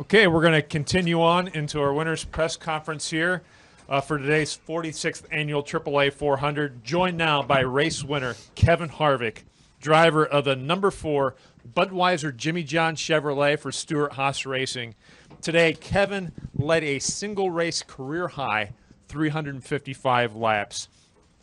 Okay, we're going to continue on into our winners press conference here for today's 46th annual AAA 400. Joined now by race winner Kevin Harvick, driver of the number 4 Budweiser Jimmy John Chevrolet for Stewart Haas Racing. Today, Kevin led a single race career high 355 laps.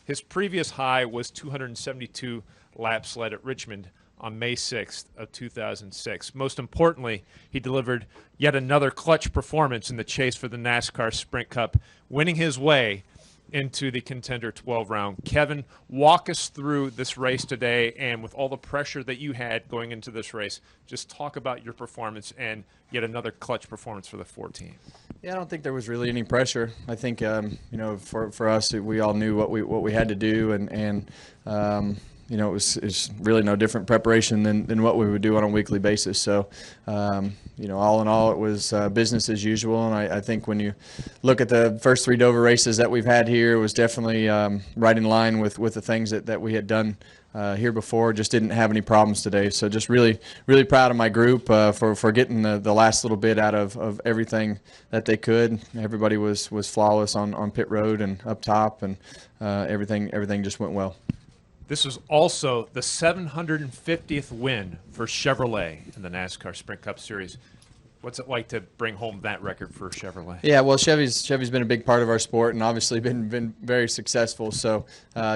His previous high was 272 laps led at Richmond on May 6th of 2006. Most importantly, he delivered yet another clutch performance in the chase for the NASCAR Sprint Cup, winning his way into the Contender 12 round. Kevin, walk us through this race today, and with all the pressure that you had going into this race, just talk about your performance and yet another clutch performance for the 14. Yeah, I don't think there was really any pressure. I think for us, we all knew what we had to do, and it was really no different preparation than what we would do on a weekly basis. So, all in all, it was business as usual. And I think when you look at the first 3 Dover races that we've had here, it was definitely right in line with the things that we had done here before. Just didn't have any problems today. So just really proud of my group for getting the last little bit out of everything that they could. Everybody was flawless on pit road and up top, and everything just went well. This was also the 750th win for Chevrolet in the NASCAR Sprint Cup Series. What's it like to bring home that record for Chevrolet? Yeah, well, Chevy's been a big part of our sport, and obviously been very successful. So,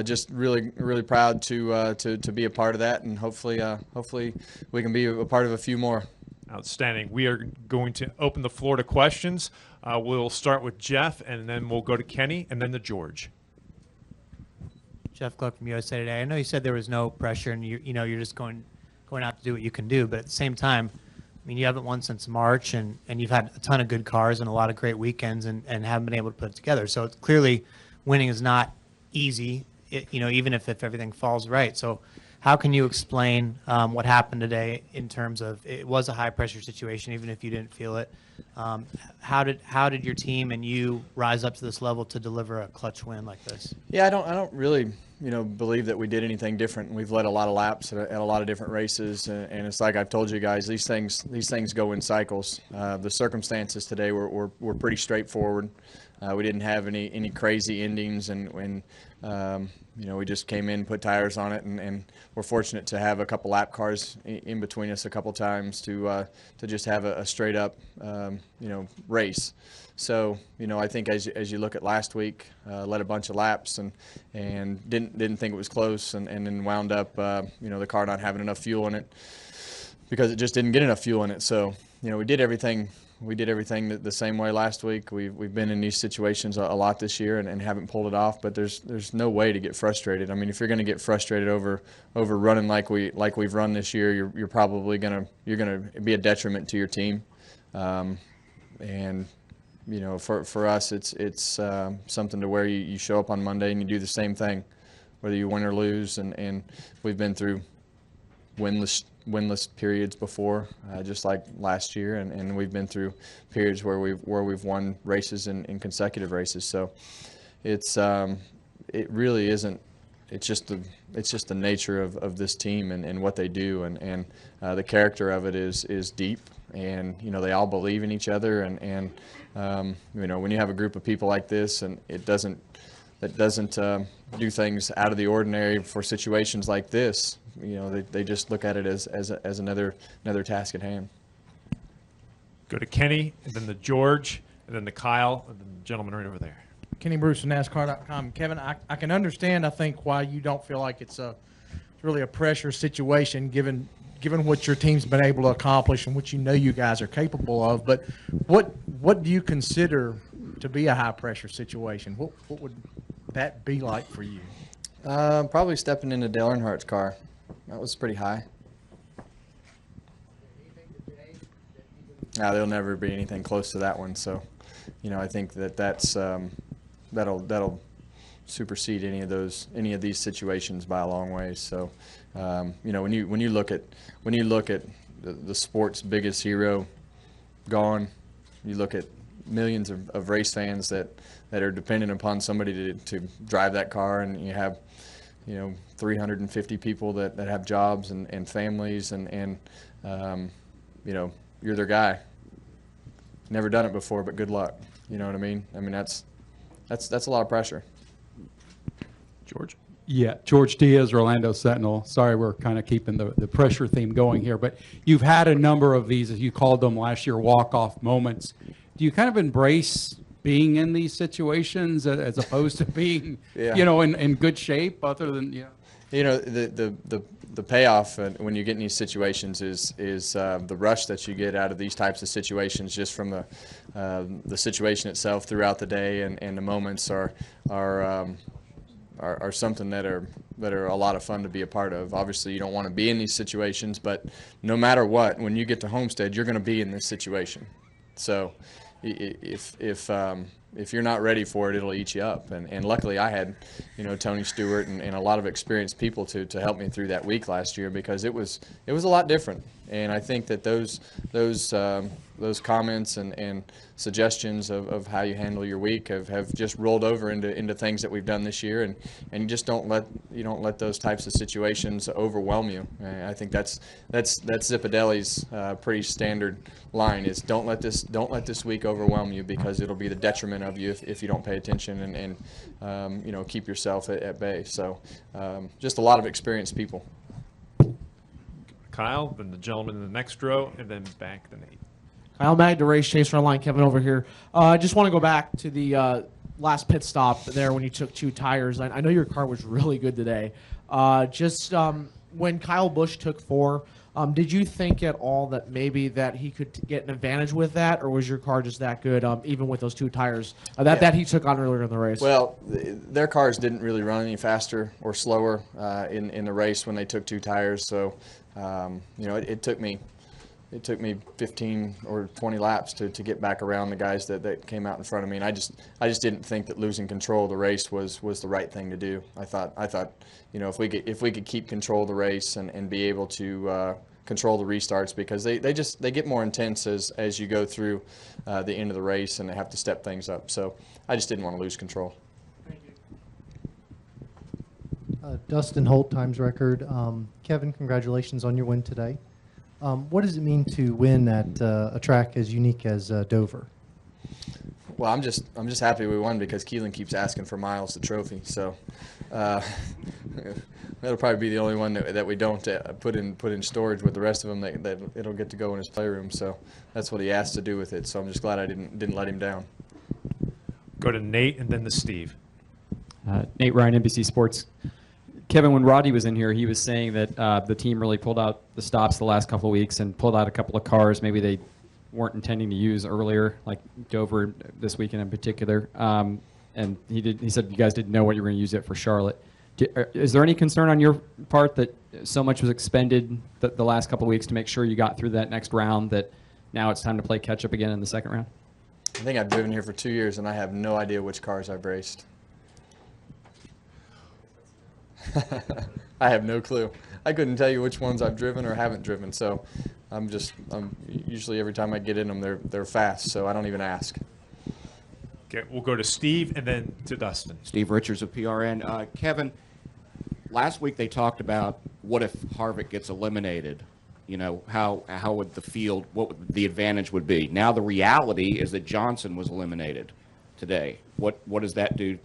just really proud to be a part of that, and hopefully we can be a part of a few more. Outstanding. We are going to open the floor to questions. We'll start with Jeff, and then we'll go to Kenny, and then to George. Jeff Gluck from USA Today. I know you said there was no pressure, and you're just going out to do what you can do. But at the same time, I mean, you haven't won since March, and you've had a ton of good cars and a lot of great weekends, and haven't been able to put it together. So it's clearly winning is not easy, even if everything falls right. So how can you explain what happened today in terms of it was a high pressure situation, even if you didn't feel it? How did your team and you rise up to this level to deliver a clutch win like this? Yeah, I don't really believe that we did anything different. We've led a lot of laps at a lot of different races, and it's like I've told you guys, these things go in cycles. The circumstances today were pretty straightforward. We didn't have any crazy endings, and we just came in, put tires on it, and we're fortunate to have a couple lap cars in between us a couple times to just have a straight up race. So I think as you look at last week, led a bunch of laps and didn't think it was close, and then wound up the car not having enough fuel in it because it just didn't get enough fuel in it. So we did everything. We did everything the same way last week. We've been in these situations a lot this year and haven't pulled it off. But there's no way to get frustrated. I mean, if you're going to get frustrated over running like we've run this year, you're probably gonna be a detriment to your team. For us, it's something to where you show up on Monday and you do the same thing, whether you win or lose. And we've been through winless periods before, just like last year, and we've been through periods where we've won races in consecutive races. So it really isn't. It's just the nature of this team and what they do, and the character of it is deep, and they all believe in each other, and when you have a group of people like this, and that doesn't do things out of the ordinary for situations like this. They just look at it as another task at hand. Go to Kenny, and then to George, and then to Kyle, and then the gentleman right over there. Kenny Bruce from NASCAR.com. Kevin, I can understand, I think, why you don't feel like it's really a pressure situation given what your team's been able to accomplish and what you guys are capable of. But what do you consider to be a high pressure situation? What would that be like for you? Probably stepping into Dale Earnhardt's car. That was pretty high. There'll never be anything close to that one. So, I think that'll supersede any of these situations by a long way. So, when you look at the sport's biggest hero gone, you look at millions of race fans that are dependent upon somebody to drive that car, and you have 350 people that have jobs and families, and you're their guy. never done it before, but good luck. You know what I mean? I mean, that's a lot of pressure. George? Yeah, George Diaz, Orlando Sentinel. Sorry, we're kind of keeping the pressure theme going here, but you've had a number of these, as you called them last year, walk-off moments. Do you kind of embrace being in these situations as opposed to being, Yeah. in good shape, other than, The payoff when you get in these situations is the rush that you get out of these types of situations, just from the situation itself throughout the day, and the moments are something that are a lot of fun to be a part of. Obviously, you don't want to be in these situations, but no matter what, when you get to Homestead, you're going to be in this situation. So if you're not ready for it, it'll eat you up. And luckily, I had, Tony Stewart and a lot of experienced people to help me through that week last year, because it was a lot different. And I think that those comments and suggestions of how you handle your week have just rolled over into things that we've done this year, and you just don't let those types of situations overwhelm you. I think that's Zipadelli's pretty standard line, is don't let this week overwhelm you, because it'll be the detriment of you if you don't pay attention and keep yourself at bay. So just a lot of experienced people. Kyle, then the gentleman in the next row, and then back to Nate. Kyle Magda, race chaser online. Kevin over here. I just want to go back to the last pit stop there when you took 2 tires. I know your car was really good today. When Kyle Busch took 4, did you think at all that maybe that he could get an advantage with that, or was your car just that good, even with those 2 tires that he took on earlier in the race? Well, their cars didn't really run any faster or slower in the race when they took 2 tires. So, it took me 15 or 20 laps to get back around the guys that came out in front of me, and I just didn't think that losing control of the race was the right thing to do. I thought if we could keep control of the race and be able to control the restarts, because they get more intense as you go through the end of the race, and they have to step things up. So I just didn't want to lose control. Dustin Holt, Times Record. Kevin, congratulations on your win today. What does it mean to win at a track as unique as Dover? Well, I'm just happy we won, because Keelan keeps asking for Miles the trophy. So that'll probably be the only one that we don't put in storage with the rest of them. That it'll get to go in his playroom. So that's what he asked to do with it. So I'm just glad I didn't let him down. Go to Nate, and then to Steve. Nate Ryan, NBC Sports. Kevin, when Roddy was in here, he was saying that the team really pulled out the stops the last couple of weeks and pulled out a couple of cars maybe they weren't intending to use earlier, like Dover this weekend in particular. And he said you guys didn't know what you were going to use it for Charlotte. Is there any concern on your part that so much was expended the last couple of weeks to make sure you got through that next round, that now it's time to play catch up again in the second round? I think I've driven here for 2 years, and I have no idea which cars I've raced. I have no clue. I couldn't tell you which ones I've driven or haven't driven. So I'm usually every time I get in them, they're fast. So I don't even ask. Okay, we'll go to Steve, and then to Dustin. Steve Richards of PRN. Kevin, last week they talked about what if Harvick gets eliminated. How would the field, what the advantage would be. Now the reality is that Johnson was eliminated today. What does that do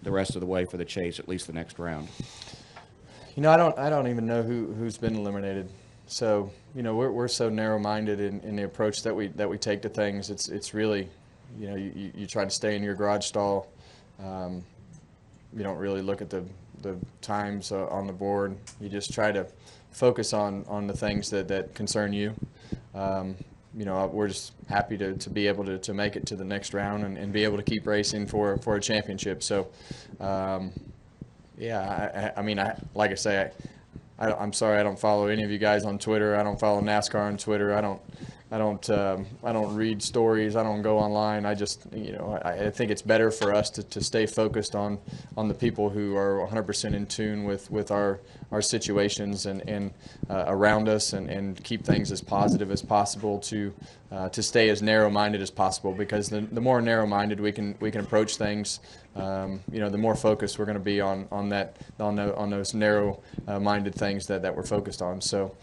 the rest of the way for the chase, at least the next round? I don't even know who's been eliminated. So we're so narrow-minded in the approach that we take to things. It's really, you try to stay in your garage stall. You don't really look at the times on the board. You just try to focus on the things that concern you. We're just happy to be able to make it to the next round and be able to keep racing for a championship. So, like I say, I'm sorry I don't follow any of you guys on Twitter. I don't follow NASCAR on Twitter. I don't read stories. I don't go online. I just, I think it's better for us to stay focused on the people who are 100% in tune with our situations and around us, and keep things as positive as possible, to stay as narrow-minded as possible, because the more narrow-minded we can approach things, the more focused we're going to be on those narrow-minded things that we're focused on. So,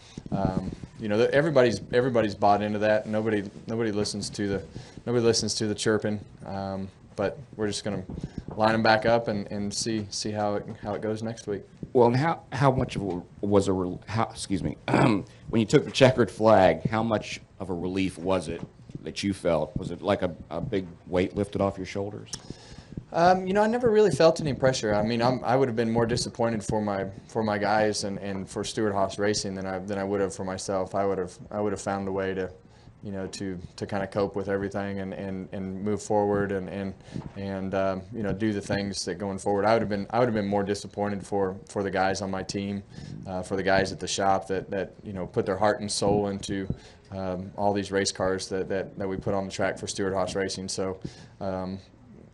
you know, everybody's bought into that. Nobody listens to the chirping. But we're just going to line them back up and see how it goes next week. Well, and how much of excuse me, when you took the checkered flag, how much of a relief was it that you felt? Was it like a big weight lifted off your shoulders? You know, I never really felt any pressure. I mean, I would have been more disappointed for my guys and for Stewart-Haas Racing than I would have for myself. I would have found a way to, you know, to kind of cope with everything and move forward and you know, do the things that going forward. I would have been more disappointed for the guys on my team, for the guys at the shop that you know, put their heart and soul into all these race cars that we put on the track for Stewart-Haas Racing. So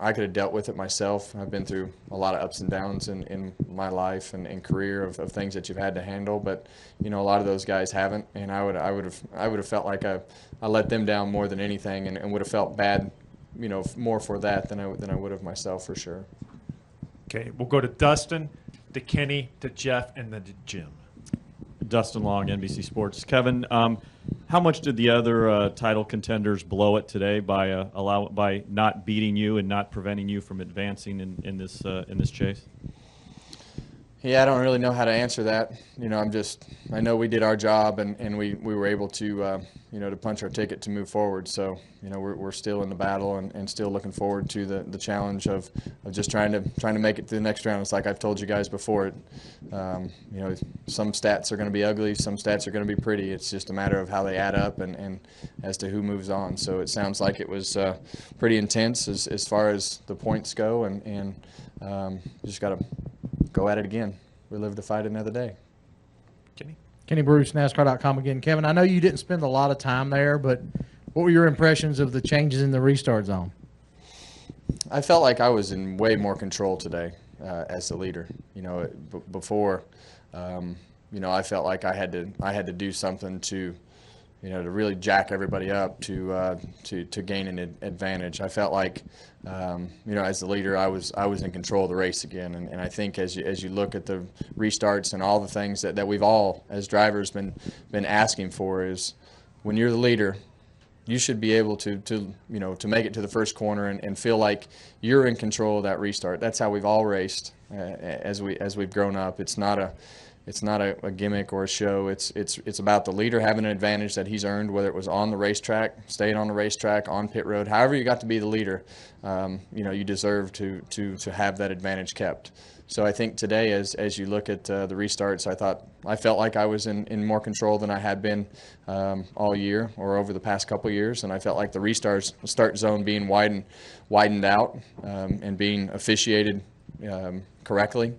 I could have dealt with it myself. I've been through a lot of ups and downs in my life and career of things that you've had to handle, but you know, a lot of those guys haven't, and I would have felt like I let them down more than anything, and would have felt bad, you know, more for that than I would have myself, for sure. Okay, we'll go to Dustin, to Kenny, to Jeff, and then to Jim. Dustin Long, NBC Sports. Kevin, how much did the other title contenders blow it today by not beating you and not preventing you from advancing in this chase? Yeah, I don't really know how to answer that. You know, I know we did our job and we were able to, you know, to punch our ticket to move forward. So, you know, we're still in the battle and still looking forward to the challenge of just trying to make it to the next round. It's like I've told you guys before. You know, some stats are going to be ugly, some stats are going to be pretty. It's just a matter of how they add up and as to who moves on. So it sounds like it was pretty intense as far as the points go, and just got to go at it again. We live to fight another day. Kenny Bruce, NASCAR.com again. Kevin, I know you didn't spend a lot of time there, but what were your impressions of the changes in the restart zone? I felt like I was in way more control today as the leader. You know, before, you know, I felt like I had to do something to, you know, to really jack everybody up to gain an advantage. I felt like, you know, as the leader, I was in control of the race again. And I think as you look at the restarts and all the things that we've all as drivers been asking for, is when you're the leader, you should be able to you know, to make it to the first corner and feel like you're in control of that restart. That's how we've all raced as we've grown up. It's not a gimmick or a show. It's about the leader having an advantage that he's earned, whether it was on the racetrack, staying on the racetrack, on pit road, however you got to be the leader. You know, you deserve to have that advantage kept. So I think today, as you look at the restarts, I felt like I was in more control than I had been all year or over the past couple years, and I felt like the start zone being widened out and being officiated correctly.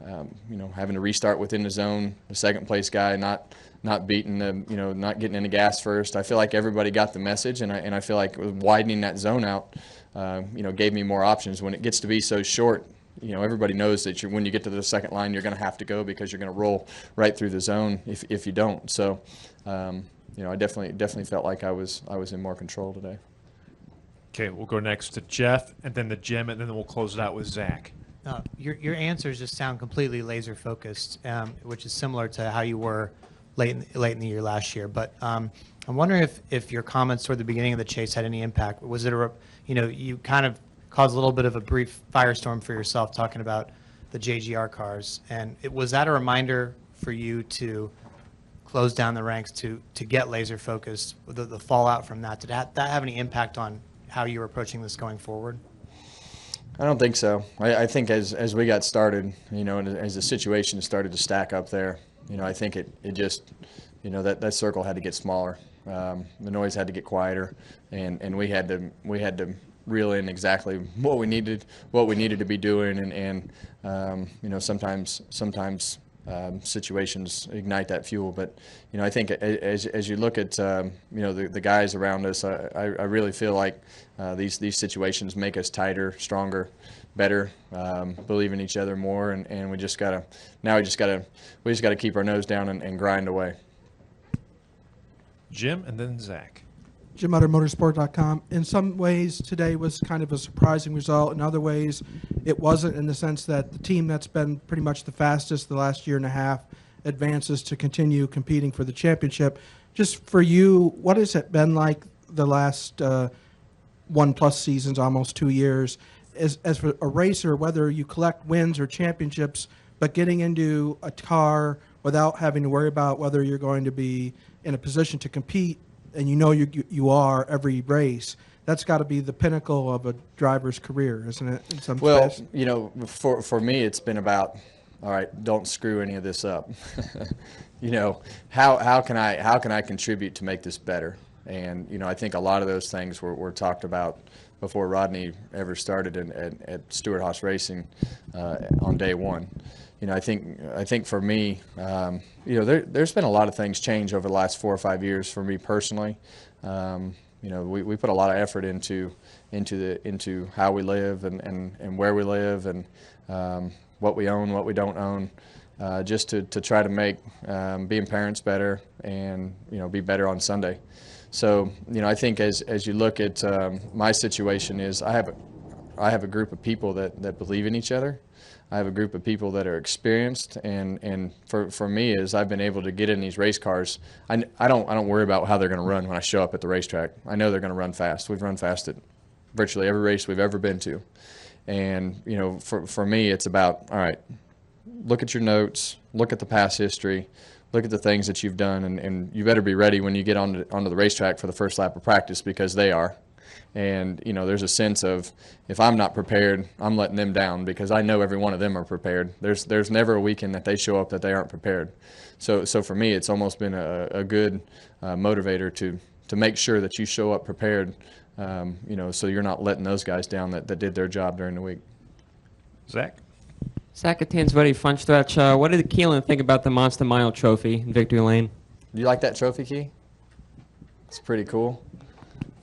You know, having to restart within the zone, the second place guy not beating the, you know, not getting into gas first. I feel like everybody got the message, and I feel like widening that zone out, you know, gave me more options. When it gets to be so short, you know, everybody knows that when you get to the second line, you're going to have to go because you're going to roll right through the zone if you don't. So, you know, I definitely felt like I was in more control today. Okay, we'll go next to Jeff, and then to Jim, and then we'll close it out with Zach. Your answers just sound completely laser focused, which is similar to how you were late in the year last year. But I'm wondering if your comments toward the beginning of the chase had any impact. Was it you know, you kind of caused a little bit of a brief firestorm for yourself talking about the JGR cars, and was that a reminder for you to close down the ranks to get laser focused? The fallout from that, did that have any impact on how you were approaching this going forward? I don't think so. I think as we got started, you know, and as the situation started to stack up there, you know, I think it just, you know, that circle had to get smaller. The noise had to get quieter, and we had to reel in exactly what we needed to be doing, and you know, sometimes situations ignite that fuel. But you know, I think as you look at you know, the guys around us, I really feel like these situations make us tighter, stronger, better, believe in each other more, and we just gotta keep our nose down and grind away. Jim, and then Zach. Jim Utter, Motorsport.com. In some ways, today was kind of a surprising result. In other ways, it wasn't, in the sense that the team that's been pretty much the fastest the last year and a half advances to continue competing for the championship. Just for you, what has it been like the last 1+ seasons, almost 2 years, as for a racer, whether you collect wins or championships, but getting into a car without having to worry about whether you're going to be in a position to compete, and you are every race? That's got to be the pinnacle of a driver's career, isn't it? In some space? For me, it's been about, all right, don't screw any of this up. How can I contribute to make this better? And I think a lot of those things were talked about before Rodney ever started at Stewart-Haas Racing on day one. I think for me, there's been a lot of things change over the last 4 or 5 years for me personally. We put a lot of effort into how we live and where we live and what we own, what we don't own, just to try to make being parents better and be better on Sunday. So I think as you look at my situation is I have a group of people that believe in each other. I have a group of people that are experienced, and for me is I've been able to get in these race cars. I don't worry about how they're going to run when I show up at the racetrack. I know they're going to run fast. We've run fast at virtually every race we've ever been to, and for me it's about, all right, look at your notes, look at the past history, look at the things that you've done, and you better be ready when you get onto the racetrack for the first lap of practice, because they are. And there's a sense of, if I'm not prepared, I'm letting them down, because I know every one of them are prepared. There's never a weekend that they show up that they aren't prepared. So for me, it's almost been a good motivator to make sure that you show up prepared, so you're not letting those guys down that did their job during the week. Zach? Zach at Tansvedi Front Stretch. What did Keelan think about the Monster Mile Trophy in Victory Lane? Do you like that trophy, Key? It's pretty cool.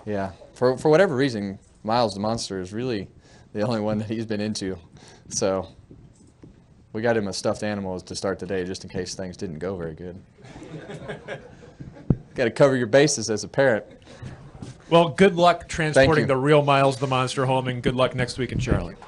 Yeah. For whatever reason, Miles the Monster is really the only one that he's been into. So we got him a stuffed animal to start the day, just in case things didn't go very good. Got to cover your bases as a parent. Well, good luck transporting the real Miles the Monster home, and good luck next week in Charlotte.